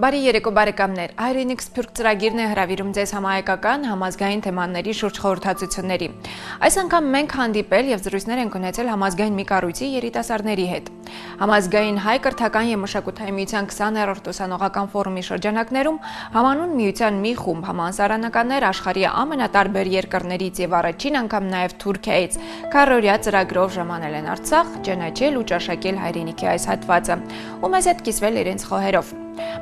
Բարի երեկո բարեկամներ, հայրենիք սփյուռք ծրագիրն է հրավիրում ձեզ համահայկական համազգային թեմաների շուրջ խորհրդածությունների։ Այս անգամ մենք հանդիպել եւ զրույցներ ենք ունեցել համազգային մի կառույցի երիտասարդների հետ։ Համազգային հայ կրթական եւ մշակութային միության 20-րդ ուսանողական ֆորումի շրջանակներում համանուն միության մի խումբ համալսարանականներ աշխարհի ամենատարբեր երկրներից եւ առաջին անգամ նաեւ Թուրքիայից քառօրյա ծրագրով ժամանել են Արցախ, ճանաչել ու ճաշակել հայրենիքի այս հատվածը ու մեզ հետ կիսվել իրենց խոհերով։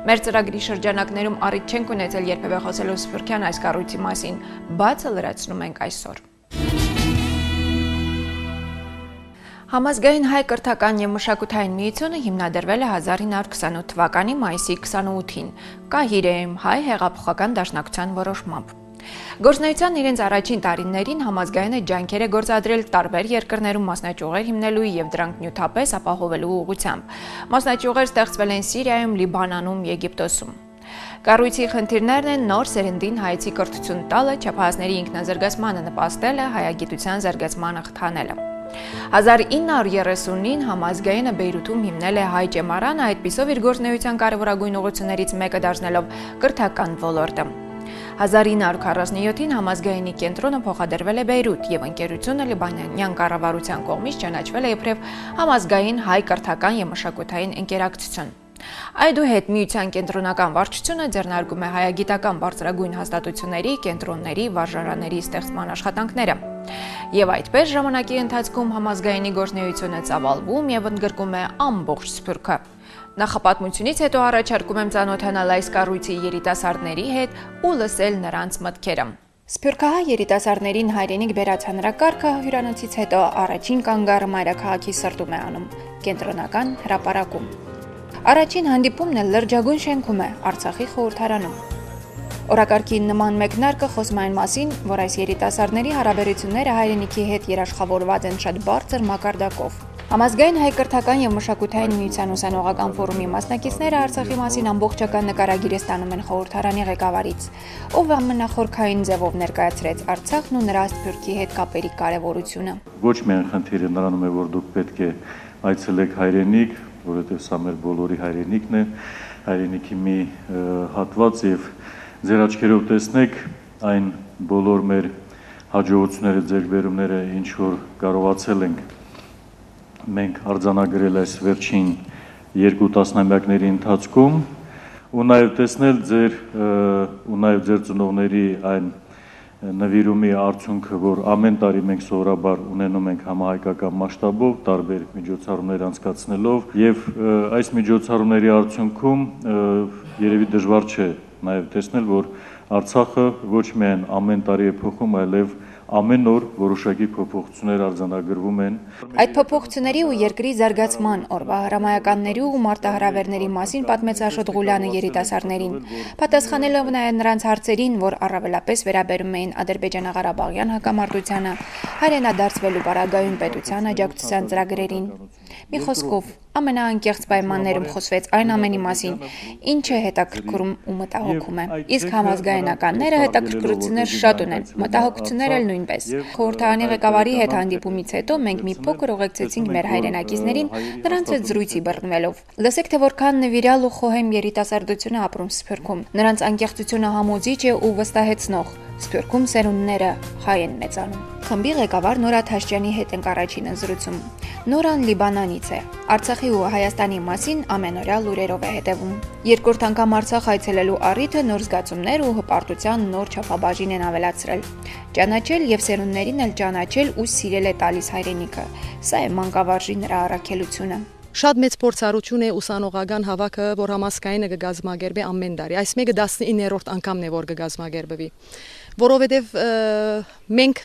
Մեր ծրագրի շրջանակներում առիթ չենք ունեցել երբևէ խոսելու սփյուռքյան այս կառույցի մասին, բացը լրացնում ենք այսօր։ Համազգային հայ կրթական եւ մշակութային միությունը հիմնադրվել է 1928 թվականի մայիսի 28-ին, Կահիրեում հայ հեղափոխական դաշնակցության որոշմամբ։ Գործնեության իրենց առաջին տարիներին համազգայինը ջանքեր է գործադրել տարբեր երկրներում մասնաճյուղեր հիմնելու եւ դրանք նյութապես ապահովելու ուղղությամբ։ Մասնաճյուղեր ստեղծվել են Սիրիայում, Լիբանանում, Եգիպտոսում։ Կառույցի խնդիրներն են նոր սերնդին հայցի կրթություն տալը, չափահասների ինքնազարգացմանը նպաստելը, հայագիտության զարգացմանը խթանելը։ 1930-ին համազգայինը Բեյրութում հիմնել է հայ ճեմարանը, այդպիսով իր գործնեության կարևորագույն ուղղություններից մեկը դարձնելով կրթական ոլորտը։ 1947-ին համազգայինի կենտրոնը փոխադրվել է Բեյրութ եւ ընկերությունը լիբանանյան կառավարության կողմից ճանաչվել է իբրև համազգային հայ կրթական եւ մշակութային ընկերակցություն։ Այդուհետ միության կենտրոնական վարչությունը ձեռնարկում է հայագիտական բարձրագույն հաստատությունների, կենտրոնների, վարժարանների ստեղծման աշխատանքները։ Եվ այդպես ժամանակի ընթացքում համազգայինի գործնեությունը ծավալվում եւ ընդգրկում է ամբողջ Սփյուռքը։ Նախապատմությունից հետո առաջարկում եմ ծանոթանալ այս կառույցի երիտասարդների հետ ու լսել նրանց մտքերը։ Սփյուռքահայ երիտասարդներին հայրենիք բերած հանրակարգը հյուրանոցից հետո առաջին կանգառը մայրաքաղաքի սրտում է անում՝ կենտրոնական հրապարակում։ Առաջին հանդիպումն էլ լրջագույն շենքում է, Արցախի խորհրդարանում։ Օրակարգի նման մեկնարկը խոսում այն մասին, որ այս երիտասարդների հարաբերությունները հայրենիքի հետ երաշխավորված են շատ բարձր մակարդակով։ Համազգային հայ կրթական եւ մշակութային միության ուսանողական ֆորումի մասնակիցները Արցախի մասին ամբողջական նկարագիր ստանում են խորհրդարանի ղեկավարից, ով ամենախորքային ձևով ներկայացրեց Արցախն ու նրա Սփյուռքի հետ կապերի կարևորությունը։ Ոչ միայն խնդիրը նրանում է, որ դուք պետք է այցելեք հայրենիք, որովհետև սա մեր բոլորի հայրենիքն է, հայրենիքի մի հատված եւ ձեր աչքերով տեսնեք այն բոլոր մեր հաջողությունները, ձեռքբերումները, ինչ որ կարողացել ենք մենք արձանագրել այս վերջին 2 տասնամյակների ընթացքում ու նաև տեսնել ձեր ծնողների այն նվիրումի արդյունքը, որ ամեն տարի մենք սովորաբար ունենում ենք համահայկական մասշտաբով, տարբեր միջոցառումներ անցկացնելով եւ այս միջոցառումների արդյունքում երևի դժվար չէ նաև տեսնել, որ Արցախը ոչ միայն ամեն տարի է փոխում, այլև ամեն օր որոշակի փոփոխություններ արձանագրվում են։ Այդ փոփոխությունների ու երկրի զարգացման օրվա հրամայականների ու մարտահրավերների մասին պատմեց Աշոտ Ղուլյանը երիտասարդներին, պատասխանելով նաև նրանց հարցերին, որ առավելապես վերաբերում էին Ադրբեջանա-Ղարաբաղյան հակամարտությանը, հայրենադարձվելու պարագայում պետության աջակցության ծրագրերին։ Մի խոսքով, ամենաանկեղծ պայմաններում խոսվեց այն ամենի մասին, ինչը հետաքրքրում ու մտահոգում է։ Իսկ համազգայինականները հետաքրքրություններ շատ ունեն, մտահոգություններ էլ նույնպես։ Խորհրդարանի ղեկավարի հետ հանդիպումից հետո մենք մի փոքր ուղեկցեցինք մեր հայրենակիցներին, նրանց հետ զրույցի բռնվելով։ Լսեք, թե որքան նվիրյալ ու խոհեմ երիտասարդությունը ապրում Սփյուռքում։ Նրանց անկեղծությունը համոզիչ է ու վստահեցնող։ Սփյուռքում սերունդները հայ են մեծանում։ Խմբի ղեկավար Նորա Թաշյանի հետ ենք առաջինը զրուցում։ Նորան Լիբանանից է։ Արցախի ու Հայաստանի մասին ամենօրյա լուրերով է հետևում։ Երկրորդ անգամ Արցախ այցելելու առիթը նոր զգացումներ ու հպարտության նոր չափաբաժին են ավելացրել։ Ճանաչել եւ սերունդներին էլ ճանաչել ու սիրել է տալիս հայրենիքը։ Սա է մանկավարժի նրա առաքելությունը։ Շատ մեծ փորձառություն է ուսանողական հավաքը, որ համազգայինը կգազմագերբի ամեն տարի։ Այս մեկը 19-րդ անգամն է, որ կգազմագերբվի։ Որովհետև մենք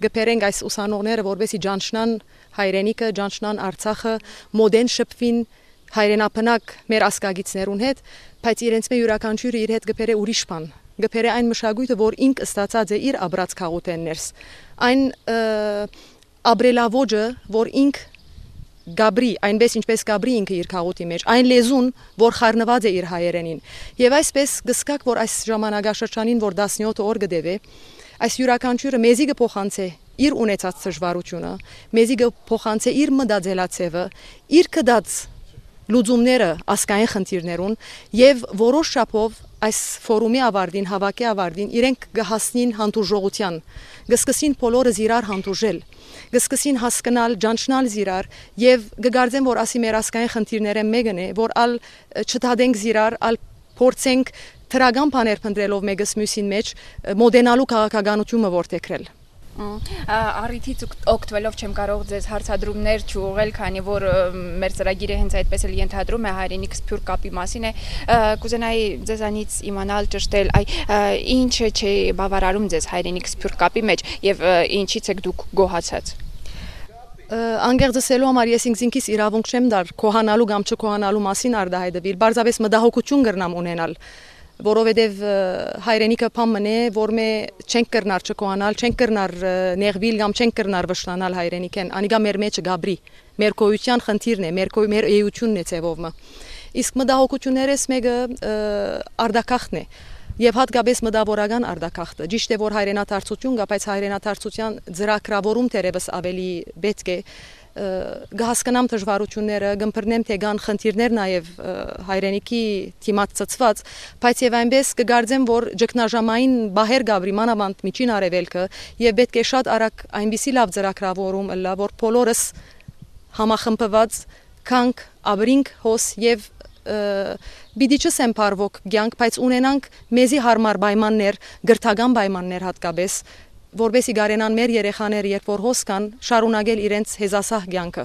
գբերենք այս ուսանողները, որովհետեւ ճանչնան հայրենիքը, ճանչնան Արցախը, մոդեն շփվին հայրենապնակ մեր ասկագիցներուն հետ, բայց իրենց մե յուրաքանչյուրը իր հետ գբերե ուրիշ բան։ Գբերե այն մշակույթը, որ ինք ստացած է իր աբրած քաղուտեններս։ Այն աբրելավոճը, որ ինք Գաբրի, այնպես ինչպես Գաբրի ինքը իր քաղուտի մեջ, այն լեզուն, որ խառնված է իր հայերենին։ Եվ այսպես գսկակ, որ այս ժամանակաշրջանին, որ 17 օր գդեվե, այս յուրաքանչյուրը մեզի կփոխանցե իր ունեցած դժվարությունը, մեզի կփոխանցե իր մտածելացևը, իր կդած լուծումները ասկային խնդիրներուն եւ որոշ շապով այս ֆորումի ավարտին, հավաքի ավարտին իրենք կհասնին հանդուրժողության, կսկսին բոլորը իրար հանդուրժել, կսկսին հասկանալ, ճանչնալ իրար եւ կգարձեն, որ ասի մեր ասկային խնդիրները մեկն է, որ ալ չթադենք իրար, ալ փորձենք թրագան բաներ փնտրելով մեկս մյուսին մեջ մոդենալու քաղաքականությունը որտեքրել։ Առիթից օգտվելով չեմ կարող ձեզ հարցադրումներ չուղղել, քանի որ մեր ծրագիրը հենց այդպես էլ ենթադրում է հայրենիք սփյուռք կապի մասին է, կուզենայի ձեզանից իմանալ ճշտել, ինչը չի բավարարում ձեզ հայրենիք սփյուռք կապի մեջ եւ ինչից եք դուք գոհացած։ Անգերձելու համար ես ինքս իրավունք չեմ դար կոհանալու կամ չկոհանալու մասին արդահայտվել, բարձրապես մտահոգություն կրնամ ունենալ, որովհետև հայրենիքը փամն է, որ մե չենք կրնար չկոհանալ, չենք կրնար նեղվել կամ չենք կրնար վշտանալ հայրենիքեն, անիկա մեր մեջը գաբրի, մեր կոյության խնդիրն է, մեր էությունն է ցևովը։ Իսկ մտահոգություններս մեկը արդակախտն է։ Եվ հատկապես մտավորական արդակախտը, ճիշտ է որ հայրենադարձություն կա, բայց հայրենադարձության ծրագրավորում թերևս ավելի պետք է գահասկանամ դժվարությունները, գմբրնեմ թե կան խնդիրներ նաև հայրենիքի թիմած ծծված, բայց եւ այնպես կգարձեմ, որ ճգնաժամային բահեր գաբրի մանավանդ միջին արևելքը եւ պետք է շատ արագ այնպիսի լավ ծրագրավորում լա, որ բոլորս համախմբված կանք աբրինք հոս եւ Բիդի չսեմ պարվոք գյանք, բայց ունենանք մեզի հարմար պայմաններ, գրթական պայմաններ հատկապես, որբեսի գարենան մեր երեխաներ, երբ որ հոս կան, շարունակել իրենց հեզասահ կյանքը։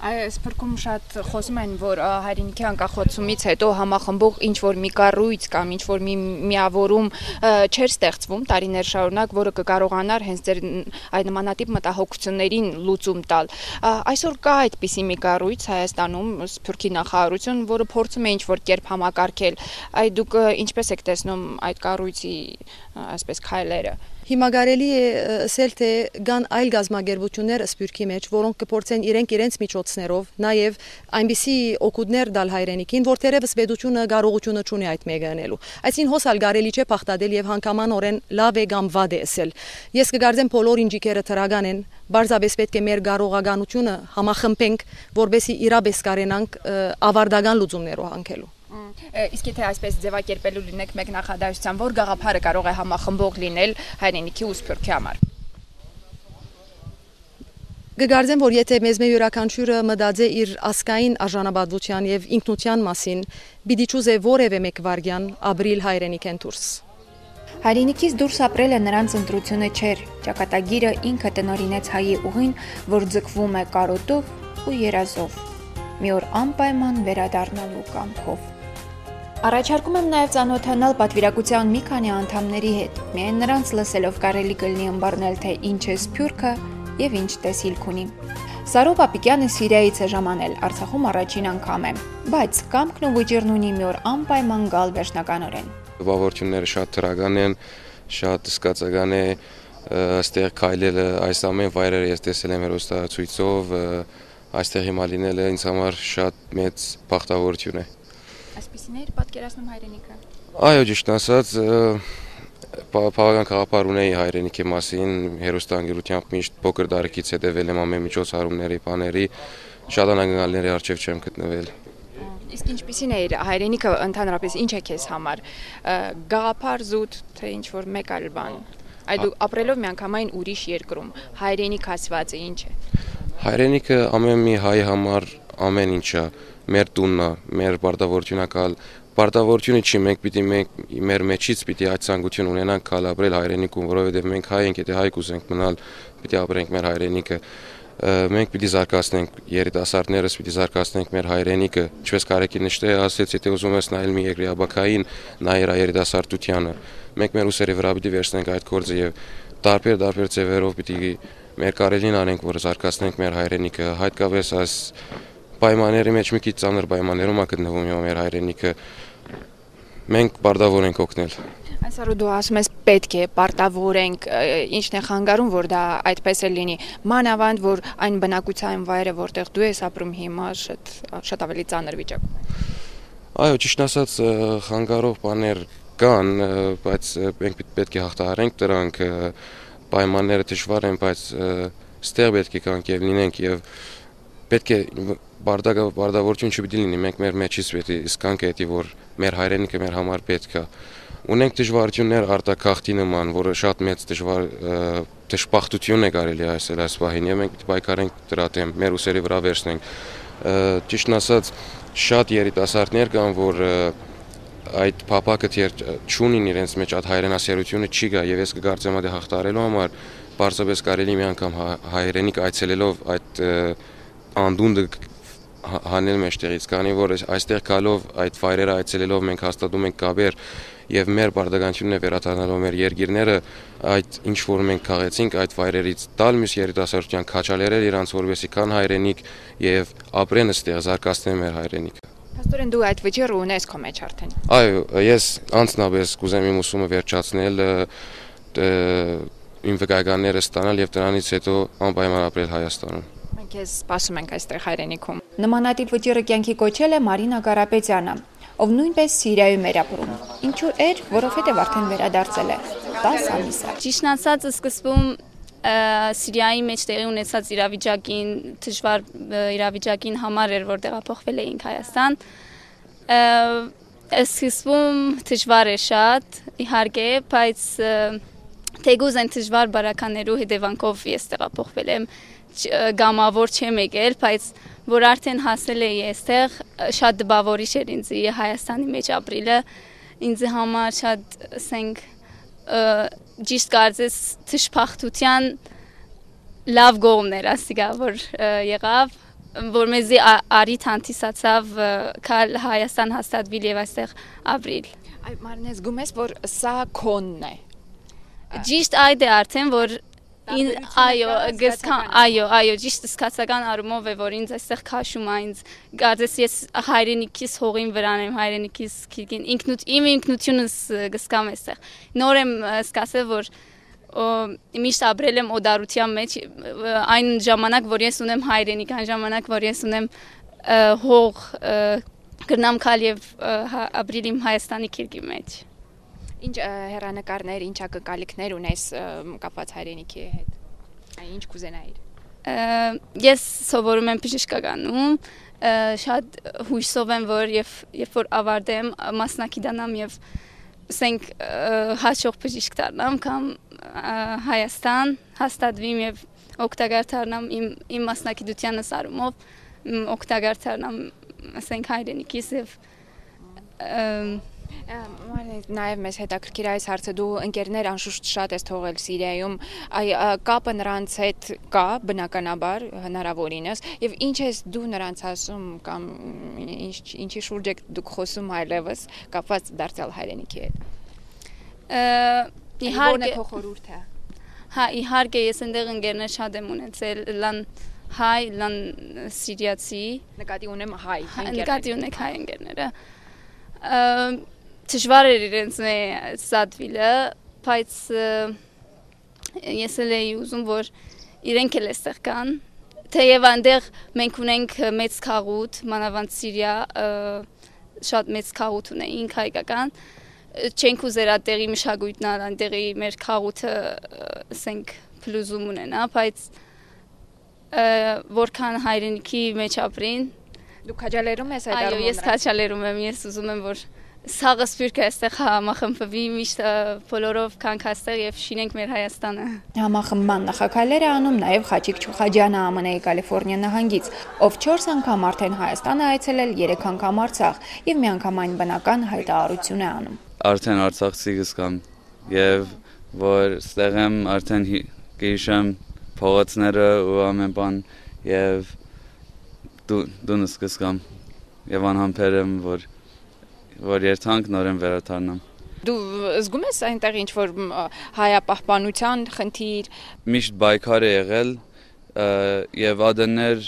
Այս փրկում շատ խոսում են, որ հայրենիքի անկախացումից հետո համախմբող ինչ որ մի կառույց կամ ինչ որ մի միավորում չէր ստեղծվում տարիներ շարունակ, որը կկարողանար հենց ձեր այդ նմանատիպ մտահոգություններին լուծում տալ։ Այսօր կա այդպիսի մի կառույց Հայաստանում, Սփյուռքի նախարարություն, որը փորձում է ինչ որ կերպ համակարգել։ Այդ դուք ինչպես եք տեսնում այդ կառույցի այսպես քայլերը։ Հիմա կարելի է ասել, թե կան այլ գազագերբություններ Սփյուռքի մեջ, որոնք կփորձեն իրենց միջոցներով նաև այնպիսի օգուտներ տալ հայրենիքին, որ թերևս պետությունը կարողությունը չունի այդ մեկը անելու։ Այսին հոսալ կարելի չէ փախտadel եւ հանգամանորեն լավ է կամ վատ է ասել։ Ես կգարձեմ բոլոր ինջիկերը թրագան են, բարձրապես պետք է մեր կարողականությունը համախմբենք, որբեսի իրապես կարենանք ավարտական լուծումներով հանքելու։ Իսկ եթե այսպես ձևակերպելու լինեք մեկ նախադասության, որ գաղափարը կարող է համախմբող լինել հայրենիքի ու Սփյուռքի համար։ Կգարձեմ, որ եթե մեզ մեր յուրաքանչյուրը մտածե իր ասկային արժանապատվության եւ ինքնության մասին, պիտի ճուզե որևէ մեկ վարյան ապրիլ հայրենիքեն դուրս։ Հայրենիքից դուրս ապրելը նրանց ընտրությունը չէր, ճակատագիրը ինքը տնօրինեց հայի ուղին, որ ձգվում է կարոտով ու երազով, մի օր անպայման վերադառնալու կամքով։ Առաջարկում եմ նաև ծանոթանալ պատվիրակության մի քանի անդամների հետ, միայն նրանց լսելով կարելի կլինի ըմբառնել, թե ինչ է Սփյուռքը եւ ինչ տեսիլք ունի։ Սարո Պապիկյանը Սիրիայից է ժամանել, Արցախում առաջին անգամ է, բայց կամքն ու վճիռն ունի մի օր անպայման գալ վերջնականորեն։ Բավարարությունները շատ թրական են, շատ սկացական է, այստեղ քայլելը, այս ամեն վայրերը ես տեսել եմ հեռուստացույցով, այստեղ հիմա լինելը ինձ համար շատ մեծ բախտավորություն է։ Այսպիսին էր պատկերացնում հայրենիքը։ Այո, ճիշտ ասած, բավական խաղապար ունեի հայրենիքի մասին, հեռուստաընկերությամբ միշտ փոքր տարիքից հետևել եմ ամեն միջոցառումների, բաների, շատ անկյալների առջև չեմ գտնվել։ Իսկ ինչպիսին է հայրենիքը ընդհանրապես ինչ է քեզ համար։ Գաղափար զուտ, թե ինչ որ մեկ այլ բան։ Այդ դու ապրելով միանգամայն ուրիշ երկրում, հայրենիք ասվածը ինչ է։ Հայրենիքը ամեն մի հայ համար ամեն ինչը մեր տունն է, մեր պարտավորությունը չի, մենք մեր մեջից պիտի այդ ցանկություն ունենանք կալ ապրել հայրենիքում, որովհետև մենք հայ ենք, եթե հայ կուզենք մնալ, պիտի ապրենք մեր հայրենիքը, մենք պիտի զարգացնենք երիտասարդներս, պիտի զարգացնենք մեր հայրենիքը, ինչպես Կարեկի նշտե ասեց, եթե ուզում ես նայել մի երկրի ապակային, նայիր երիտասարդությանը, մենք մեր ուսերի վրա պիտի վերցնենք այդ գործը եւ տարբեր ձևերով պիտի մեր կարելին անենք, որ զարգացնենք մեր հայրենիքը, հատկապես այս պայմանների մեջ մի քիչ ծանր պայմաններում է գտնվում մեր հայրենիքը, մենք պարտավոր ենք օգնել։ Այսօր դու ասում ես պետք է պարտավորենք, ինչն է խանգարում, որ դա այդպես է լինի, մանավանդ, որ այն բնակության վայրը, որտեղ դու ես ապրում հիմա, շատ ավելի ծանր վիճակում է։ Այո, ճիշտ ասած, խանգարող բաներ կան, բայց մենք պետք է հաղթահարենք դրանք, պայմանները դժվար են, բայց ստեղ պետք է կանք եւ լինենք եւ պետք է բardավորություն չպիտի լինի, մենք մեր մեջից պետք է իսկանք էդի, որ մեր հայրենիքը մեր համար պետք է։ Ունենք դժվարություններ արտաքաղթի նման, որը շատ մեծ դժբախտություն է կարելի ասել այս պահին, եւ մենք պայքարենք դրա դեմ, մեր ուսերի վրա վերցնենք։ Ճիշտն ասած, շատ երիտասարդներ կան, որ այդ փափակը չունին իրենց մեջ այդ հայրենասերությունը չի գա, եւ ես կգործեմ այդ հաղթարելու համար պարզապես կարելի մի անգամ հայրենիք այցելելով այդ անդունդը հանել մեջտեղից, քանի որ այստեղ գալով այդ վայրերը այցելելով մենք հաստատում ենք կապեր եւ մեր բարդականությունն է վերադառնալով մեր երկիրները այդ ինչ որ մենք քաղեցինք այդ վայրերից տալ մյուս երիտասարդության քաչալերել իրանց որովհետեւ կան հայրենիք եւ ապրեն այստեղ զարգացնեն մեր հայրենիքը։ Աստորեն դու այդ վճիռը ունես քո մեջ արդեն։ Այո, ես անձնապես կուզեմ իմ ուսումը վերջացնել, իմ վկայականները ստանալ եւ դրանից հետո անպայման ապրել Հայաստանում։ Մենք ես սպասում ենք այստեղ հայրենիքում։ Նմանատիպ վճիռը կյանքի կոչել է Մարինա Կարապետյանը, ով նույնպես Սիրիայում էր ապրում։ Ինչու էր, որովհետեւ արդեն վերադարձել է 10 ամիս է։ Ճիշտն ասած, սկզբում Սիրիայի մեջ տեղի ունեցած իրավիճակին, դժվար իրավիճակին համար էր, որ տեղափոխվել էինք Հայաստան։ Սկզբում դժվար է շատ, իհարկե, բայց թեգուզ այն դժվար բարականերու հետևանքով ես տեղափոխվել եմ, գամավոր չեմ եկել, բայց որ արդեն հասել էի այստեղ, շատ դպավորիչ էր ինձ Հայաստանի մեջ ապրելը, ինձ համար շատ, ասենք, ճիշտ կարծես դժբախտության լավ կողմներ ասիկա, որ եղավ, որ մեզի արիթ հանդիսացավ կալ Հայաստան հաստատվել եւ այստեղ ապրիլ։ Այ Մարինե, զգում ես, որ սա քոնն է։ Ճիշտ այդ է արդեն, որ այո, ճիշտ սկացական առումով է, որ ինձ այստեղ քաշում է, ինձ կարծես ես հայրենիքիս հողին վրան եմ, հայրենիքիս քիրքին, իմ ինքնությունս գսկամ այստեղ։ Նոր եմ սկացել, որ միշտ ապրել եմ օդարության մեջ, այն ժամանակ, որ ես ունեմ հայրենիք, այն ժամանակ, որ ես ունեմ հող, գրնամ կալ եւ ապրիլ իմ Հայաստանի քիրքի մեջ։ Ինչ հեռանկարներ, ինչ ակնկալիքներ ունես կապված հայրենիքի հետ։ Ինչ կուզենայիր։ Ես սովորում եմ բժշկականում, շատ հույսով եմ, որ երբ որ ավարտեմ մասնակցանամ եւ ասենք հաջող բժիշկ դառնամ կամ Հայաստան հաստատվեմ եւ օգտակար դառնամ իմ մասնակցությանս առումով, օգտակար դառնամ ասենք հայրենիքիս եւ Նաև մեզ հետաքրքիր այս հարցը դու ընկերներ անշուշտ շատ ես թողել Սիրիայում, կապը նրանց հետ կա բնականաբար հնարավորինս եւ ինչ ես դու նրանց ասում կամ ինչի շուրջ եք դուք խոսում այլևս կապված դարձյալ հայրենիքի հետ։ Իհարկե քո խորհուրդը։ Հա, իհարկե ես այնտեղ ընկերներ շատ եմ ունեցել, լան հայ, լան սիրիացի։ Նկատի ունեմ հայ ընկերներ։ Նկատի ունեք հայ ընկերները։ Դժվար էր իրենց սադվիլը, բայց ես էլ էի ուզում, որ իրենք էլ էստեղ կան, թեև այնտեղ մենք ունենք մեծ քաղուտ, մանավանդ Սիրիա, շատ մեծ քաղուտ ունեինք հայկական, չենք ուզեր այդտեղի մշակույթն այնտեղի մեր քաղուտը, ասենք, փլուզում ունենա, բայց որքան հայրենիքի մեջ ապրին։ Դու քաջալերում ես այդ առումով։ Այո, ես քաջալերում եմ, ես ուզում եմ, որ Սաղը սպիրկը այստեղ համախմբվի միշտ բոլորով կանք այստեղ եւ շինենք մեր Հայաստանը։ Համախմբման նախագահներ է անում նաեւ Խաչիկ Չուխաջյանը ԱՄՆ-ի Կալիֆոռնիա նահանգից, ով 4 անգամ արդեն Հայաստան է այցելել, 3 անգամ Արցախ եւ մի անգամ այն բնական հայտարարություն է անում։ Արդեն Արցախցի գսկամ եւ որ ստեղ եմ արդեն գիշեմ փողոցները ու ամեն բան եւ դունս գսկամ եւ անհամբեր եմ որ երթանք նորեն վերադառնամ։ Դու զգում ես այնտեղ ինչ որ հայապահպանության խնդիր։ Միշտ բայկար է եղել եւ ադեններ,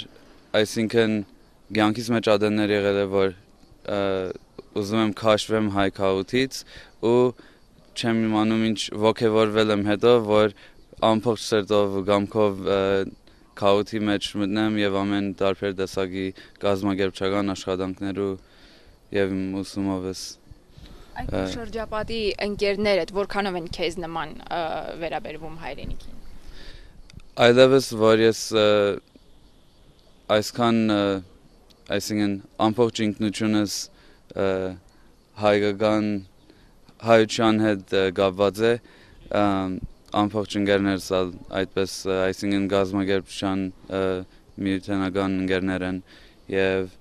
այսինքն ցանկից մեջ ադեններ եղել է որ ուզում եմ քաշվեմ հայ քաղաքից ու չեմ իմանում ինչ ոգևորվել եմ հետո որ ամբողջ սերտով ու գամքով քաղաքի մեջ մտնեմ եւ ամեն տարբեր տեսակի կազմակերպչական աշխատանքներու եւ ուսումովս այդ շրջապատի ընկերներդ որքանով են քեզ նման վերաբերվում հայրենիքին։ Այլևս որ ես այսքան այսինքն ամբողջ ինքնությունս հայկական հայության հետ կապված է ամբողջ ընկերներս այդպես այսինքն գազམ་ագերբչության միութենական ընկերներ են եւ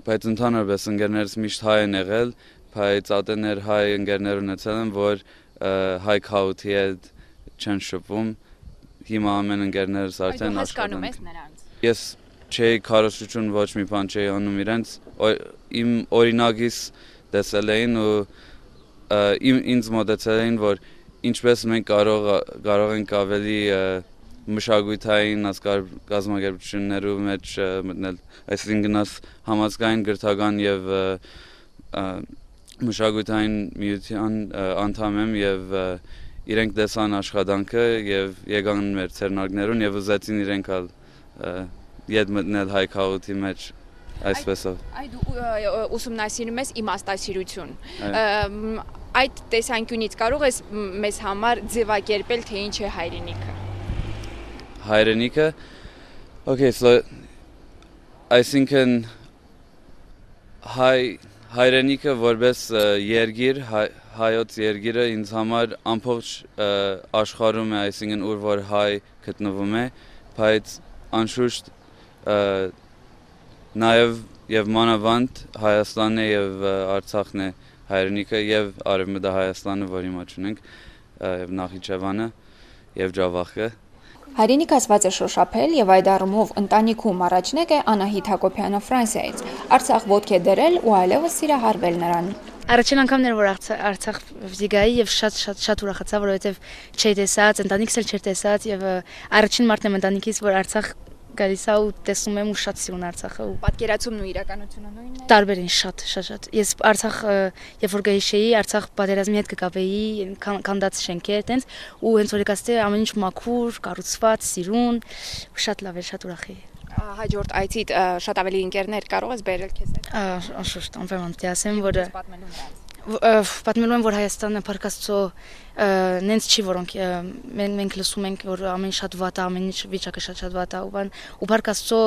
բայց ընդհանրապես ընկերներս միշտ հայ են եղել բայց ատեներ հայ ընկերներ ունեցել են որ հայ քաութի հետ չեն շփվում հիմա ամեն ընկերներս արդեն հասկանում ես նրանց ես չէի քարոշություն ոչ մի բան չէի անում իրենց իմ օրինակից տեսել էին ու ինձ մոտեցել էին որ ինչպես մենք կարող ենք ավելի մշակութային գազམ་ագերբություններու մեջ մտնել այսինքն համազգային գրթական եւ մշակութային միության անդամ եմ եւ իրենք տեսան աշխատանքը եւ եկան մեր ցերնակներուն եւ ուզեցին իրենք յետ մտնել հայ քաութի մեջ այսպեսով այդ ուսումնասիրում ես իմաստասիրություն այդ տեսանկյունից կարող ես մեզ համար ձևակերպել թե ինչ է հայրենիքը հայրենիքը okay so այսինքն հայրենիքը որպես երգիր հայոց երգիրը ինձ համար ամբողջ աշխարհում է այսինքն ուր որ հայ գտնվում է բայց անշուշտ նաև եւ մանավանդ Հայաստանն է եւ Արցախն է հայրենիքը եւ Արևմտահայաստանը որ հիմա ունենք եւ Նախիջևանը եւ Ջավախը Հայրենիք ասված է շոշափել եւ այդ առումով ընտանիքում առաջնեկ է Անահիտ Հակոբյանը Ֆրանսիայից Արցախ ոտք է դրել ու այլևս սիրահարվել նրան Առաջին անգամն էր որ Արցախ վիզիգայի եւ շատ ուրախացա որովհետեւ չէի տեսած ընտանիքս էլ չէր տեսած եւ առաջին մարտն եմ ընտանիքից որ Արցախ գալիս է ու տեսնում եմ ու շատ սիրուն Արցախը ու պատկերացումն ու իրականությունը նույնն է տարբեր են շատ ես Արցախ երբ որ գեշեի Արցախ պատերազմի հետ կկապեի քանդած շենքեր տենց ու հենց որ եկած ամեն ինչ մաքուր կառուցված սիրուն շատ լավ է շատ ուրախ էի հաջորդ այցիդ շատ ավելի ընկերներ կարող ես բերել քեզ հետ անշուշտ անպայման ասեմ որ պատմելու եմ որ Հայաստանը փառքաստո նենց չի որոնք մենք լսում ենք որ ամեն շատ վատ է ամեն ինչ վիճակը շատ վատ է ու փառքաստո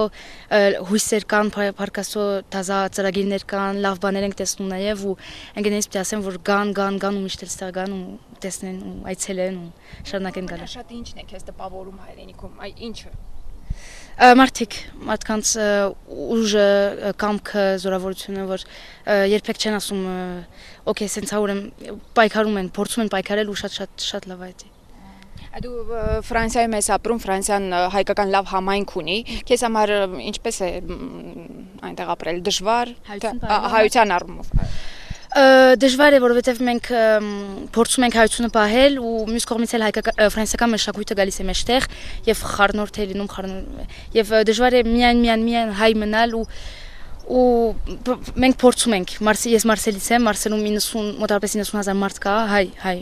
հույսեր կան փառքաստո դազա ծրագիրներ կան լավ բաներ ենք տեսնում նաև ու ընկերներից պետք է ասեմ որ գան ու միշտ ստեղ գան ու տեսնեն ու այցելեն ու շարունակեն գալ շատ ինչն է քեզ տպավորում հայրենիքում այ ինչը մարդկանց ուժը կամքը զորավորությունը որ երբեք չեն ասում օքեյ սենց ուրեմ պայքարում են փորձում են պայքարել ու շատ լավ է դա Դու Ֆրանսիայում ես ապրում Ֆրանսիան հայկական լավ համայնք ունի քեզ համար ինչպես է այնտեղ ապրել դժվար հայության առումով Դժվար է որովհետև մենք փորձում ենք հայությունը պահել ու մյուս կողմից էլ ֆրանսիական մշակույթը գալիս է մեջտեղ եւ խառնորդ է լինում եւ դժվար է միայն հայ մնալ ու մենք փորձում ենք ես Մարսելից եմ Մարսելում 90 մոտավորապես 90000 մարդ կա հայ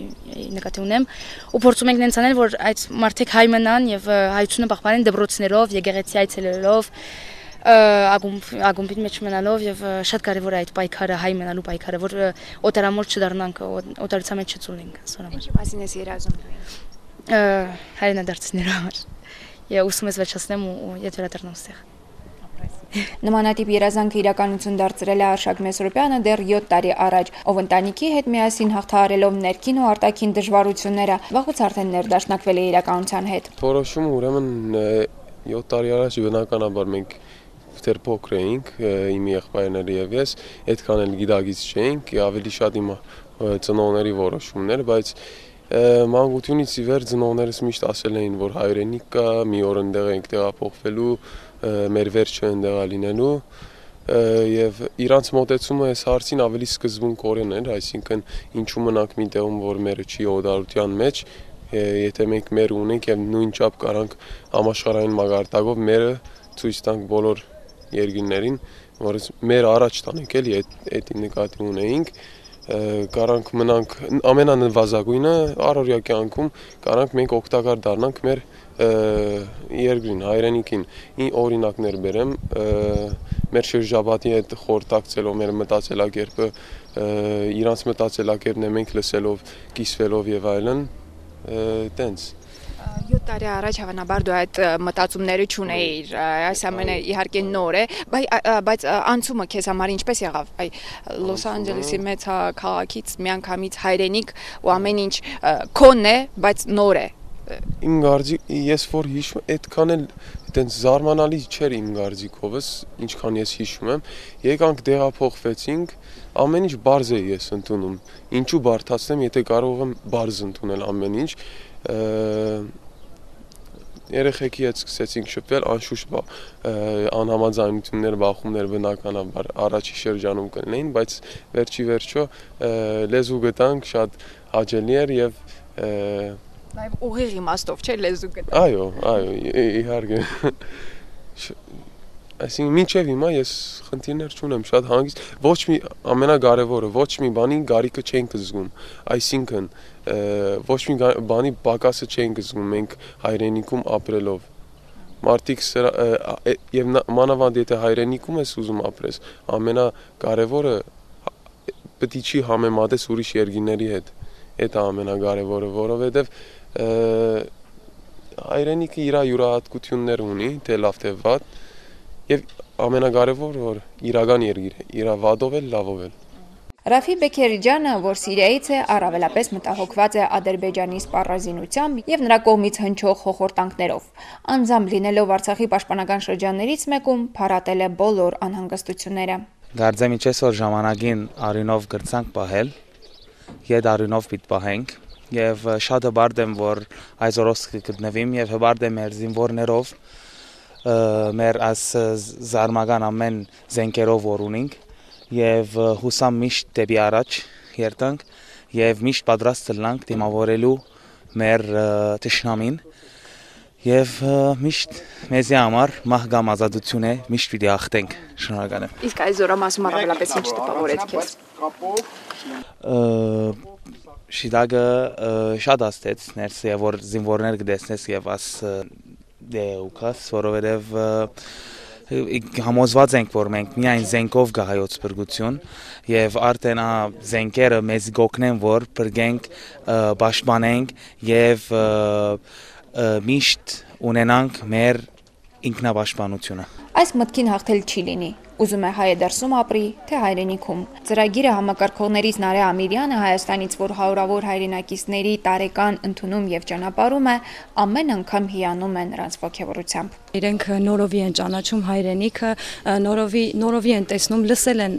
նկատի ունեմ ու փորձում ենք նենց անել որ այդ մարդիկ հայ մնան եւ հայությունը պահպանեն դպրոցներով եկեղեցի այցելելով ագումբի մեջ մնալով եւ շատ կարեւոր է այդ պայքարը հայ մնալու պայքարը որ օտարամոլ չդառնանք օտարության մեջ չծուլենք սորամար Ինչի մասին ես երազում հայրենադարձնելու համար եւ ուսում ես վերջացնեմ ու ետ վերադառնամ ստեղ Նմանատիպ երազանքը իրականություն դարձրել է Արշակ Մեսրոպյանը դեռ 7 տարի առաջ, ով ընտանիքի հետ միասին հաղթահարելով ներքին ու արտաքին դժվարությունները, վաղուց արդեն ներդաշնակվել է իրականության հետ։ Որոշումը ուրեմն 7 տարի առաջ բնականաբար մենք դեռ փոքր էինք, իմ եղբայրները եւ ես, այդքան էլ գիտակից չէինք, ավելի շատ իմ ծնողների որոշումներ, բայց մանկությունից ի վեր ծնողներս միշտ ասել էին, որ հայրենիք կա, մի օր այնտեղ ենք տեղափոխվելու, մեր վերջը այնտեղ է լինելու եւ իրանց մոտեցումը այս հարցին ավելի սկզբունքորեն էր, այսինքն ինչու մնանք մի տեղում, որ մերը չի օդարության մեջ, եթե մենք մեր ունենք եւ նույն չափ կարանք համաշխարհային մագարտակով մերը ցույց տանք բոլոր երկրներին, որ մեր առաջ տանենք էլի այդ նկատի ունեինք կարանք մնանք ամենանվազագույնը առօրյա կյանքում կարանք մենք օգտակար դառնանք մեր երկրին, հայրենիքին օրինակներ բերեմ մեր շրջապատի հետ խորհրդակցելով մեր մտածելակերպը իրանց մտածելակերպն է մենք լսելով, կիսվելով եւ այլն տենց 7 տարի առաջ հավանաբար դու այդ մտածումները չունեիր, այս ամենը իհարկե նոր է, բայց անցումը քեզ համար ինչպես եղավ, Լոս Անջելեսի մեծ քաղաքից միանգամից հայրենիք ու ամեն ինչ քոնն է, բայց նոր է։ Իմ գարձիկ ես որ հիշում այդքան էլ այտենց զարմանալի չէր իմ գարձիկովս, ինչքան ես հիշում եմ, եկանք դեղափոխվեցինք, ամեն ինչ բարձ է ես ընդունում, ինչու բարդացնեմ, եթե կարող եմ բարձ ընդունել ամեն ինչ, երեխեքի հետ սկսեցինք շփվել, անշուշտ անհամաձայնություններ, բախումներ բնականաբար առաջի շրջանում կլինեին, բայց վերջի վերջո լեզու գտանք, շատ հաճելի էր եւ Նաև ուղիղ իմաստով չէ լեզու գտանք։ Այո, իհարկե։ Այսինքն մինչև հիմա ես խնդիրներ չունեմ, շատ հանգիստ, ոչ մի ամենակարևորը, ոչ մի բանի գարիկը չենք զգում, այսինքն ոչ մի բանի պակասը չենք զգում մենք հայրենիքում ապրելով։ Մարդիկ եւ մանավանդ եթե հայրենիքում ես ուզում ապրես, ամենակարևորը պետք է չի համեմատես ուրիշ երկրների հետ։ Այդ է ամենակարևորը, որովհետեւ հայրենիքը իր յուրահատկություններ ունի, թե լավ թե վատ, եւ ամենակարևորը որ իրական երկիր է, իր վատով էլ լավով էլ։ Ռաֆի Բեքերիջանը, որ Սիրիայից է, առավելապես մտահոգված է Ադրբեջանի սպառազինությամբ եւ նրա կողմից հնչող հոխորտանքներով։ Անձամբ լինելով Արցախի պաշտպանական շրջաններից մեկում, փառատել է բոլոր անհանգստությունները։ Գարձեմ իջես որ ժամանակին արինով գրցանք պահել, եդ արինով պիտ պահենք եւ շատ հբարդ եմ որ այսօր գտնվիմ եւ հբարդ եմ մեր զինվորներով մեր այս զարմական ամեն զենքերով որ ունենք եւ հուսամ միշտ դեպի առաջ երթանք եւ միշտ պատրաստ լինենք դիմավորելու մեր ճշնամին եւ միշտ մեզի համար մահգամ ազատություն է միշտ պիտի հաղթենք շնորհակալ եմ Իսկ այս զորամասում առավելապես ինչ տպավորեց քեզ Շիդագը շատ աստեց ներս եւ որ զինվորներ գտեսնես եւ աս դեուկաս որովհետեւ համոզված ենք որ մենք միայն զենքով գահայոց բրգություն եւ արդեն զենքերը մեզ գոքնեն որ բրգենք պաշտպանենք եւ միշտ ունենանք մեր ինքնապաշտպանությունը Այս մտքին հաղթել չի լինի Ուզում է հայը դրսում ապրի, թե հայրենիքում։ Ծրագիրը համակարգողներից Նարե Ամիրյանը Հայաստանից, որ հարյուրավոր հայրենակիցների տարեկան ընդունում եւ ճանապարհում է, ամեն անգամ հիանում է նրանց ողջավորությամբ։ Իրենք նորովի են ճանաչում հայրենիքը, նորովի են տեսնում, լսել են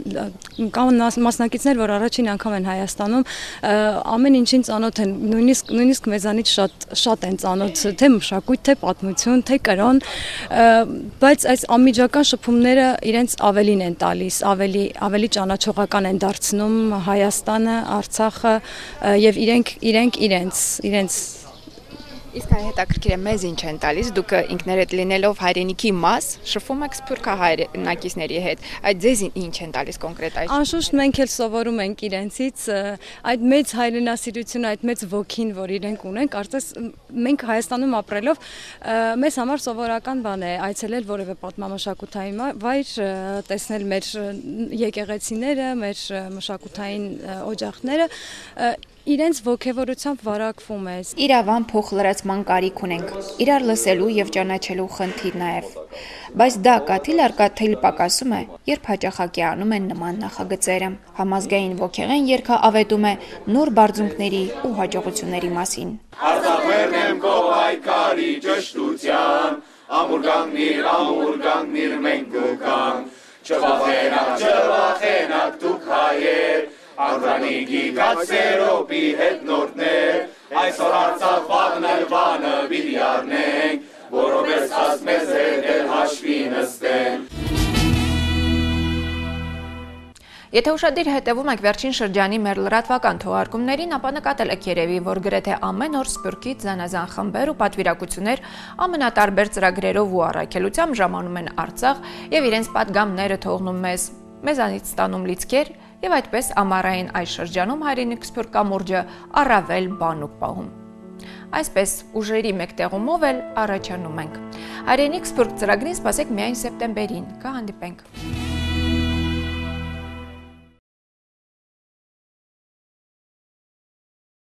կան մասնակիցներ, որ առաջին անգամ են Հայաստանում, ամեն ինչին ծանոթ են, նույնիսկ մեզանից շատ են ծանոթ, թե մշակույթ, թե պատմություն, թե կրոն, բայց այս անմիջական շփումները իրենց ավելին են տալիս, ավելի ճանաչողական են դարձնում Հայաստանը, Արցախը եւ իրենք իրենց Իսկ հետաքրքիր է մեզ ինչ են տալիս, դուք ինքներդ լինելով հայրենիքի մաս, շփվում եք սփյուռքահայ հայրենակիցների հետ, այդ ձեզ ինչ են տալիս կոնկրետ այս։ Անշուշտ մենք էլ սովորում ենք իրենցից այդ մեծ հայրենասիրությունը, այդ մեծ ոգին, որ իրենք ունեն, կարծես մենք Հայաստանում ապրելով մեզ համար սովորական բան է այցելել որևէ պատմամշակութային վայր, տեսնել մեր եկեղեցիները, մեր մշակութային օջախները Իրենց ոգևորությամբ վարակվում ես։ Իրավան փոխլրացման կարիք ունենք, իրար լսելու եւ ճանաչելու խնդիր նաեւ։ Բայց դա կաթիլ առ կաթիլ պակասում է, երբ հաճախակի անում են նման նախագծերը։ Համազգային ոգեղեն երգը ավետում է նոր բարձունքների ու հաջողությունների մասին։ Արցախներն եմ քո հայկարի ճշտության, ամուր գանգնիր մենք գկանք, չվախենակ դուք հայեր Անդրանիկի կացերոպի հետ նորդներ, այսօր Արցախ վաղնել բանը պիտի առնենք, որովհետև հաստ մեզ հետ էլ հաշվի նստեն։ Եթե ուշադիր հետևում եք վերջին շրջանի մեր լրատվական թողարկումներին, ապա նկատել եք երևի, որ գրեթե ամեն օր Սփյուռքից զանազան խմբեր ու պատվիրակություններ ամենատարբեր ծրագրերով ու առաքելությամբ ժամանում են Արցախ եւ իրենց պատգամները թողնում մեզանից ստանում լիցքեր եւ այդպես ամառային այս շրջանում հայրենիք Սփյուռք կամուրջը առավել բանուկ պահում։ Այսպես ուժերի մեկտեղումով էլ առաջանում ենք։ Հայրենիք Սփյուռք ծրագրին սպասեք միայն սեպտեմբերին, կհանդիպենք։